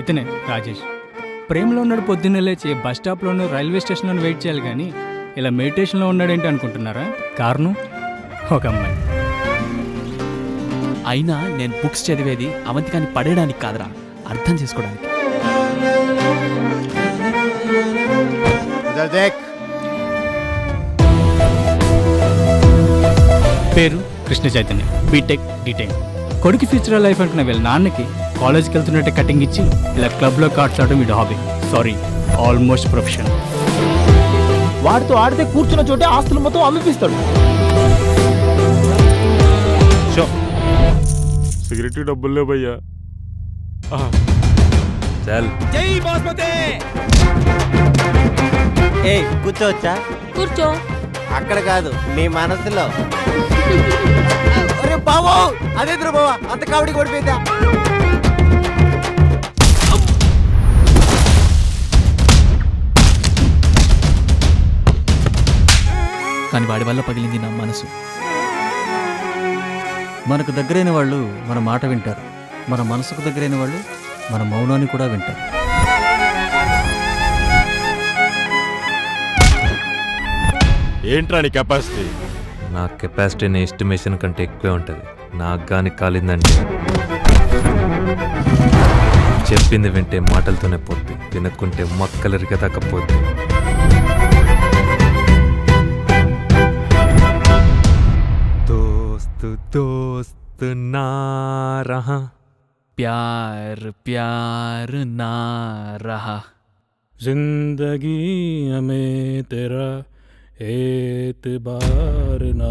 ఇతనే రాజేష్. ప్రేమలో ఉన్నాడు పొద్దున్నే లేచి బస్ స్టాప్లోనూ రైల్వే స్టేషన్లోనూ వెయిట్ చేయాలి కానీ ఇలా మెడిటేషన్లో ఉన్నాడేంటి అనుకుంటున్నారా? కారణం ఒక అమ్మాయి. అయినా నేను బుక్స్ చదివేది అవంతికాని పడేయడానికి కాదురా, అర్థం చేసుకోవడానికి. పేరు కృష్ణ చైతన్య, బీటెక్ డీటెయిన్. కొడుకు ఫ్యూచర్ లైఫ్ అనుకున్న వీళ్ళ నాన్నకి కాలేజ్కి వెళ్తున్నట్టే కటింగ్ ఇచ్చి ఇలా క్లబ్లో కార్డ్స్ ఆడడం వీడు హాబీ. Sorry, almost profession. వాడితో ఆడితే కూర్చున్న చోటే ఆస్తులు మొత్తం అమ్మిపిస్తాడు. సిగరెట్ డబ్బుల్లో భయ్యా. చల్ జై బాస్మతి. ఏ కూర్చోవచ్చా? కూర్చో. అక్కడ కాదు, నీ మనసులో. అరే బావో, అదేంద్ర బావా, అంత కావడి కొడిపోయిందా? కానీ వాడి వల్ల పగిలింది నా మనసు. మనకు దగ్గరైన వాళ్ళు మన మాట వింటారు, మన మనసుకు దగ్గరైన వాళ్ళు మన మౌనాన్ని కూడా వింటారు. ఏంట్రా నీ కెపాసిటీ? నా కెపాసిటీ నీ ఎస్టిమేషన్ కంటే ఎక్కువే ఉంటుంది. నాకు కానీ కాలిందంటే చెప్పింది వింటే మాటలతోనే పోద్ది, వినకుంటే మొక్కలరిగా తక్కపోద్ది. దోస్తు దోస్తు నా రహా, ప్యార్ ప్యార్ నా రహా. जिंदगी हमें तेरा एतबार ना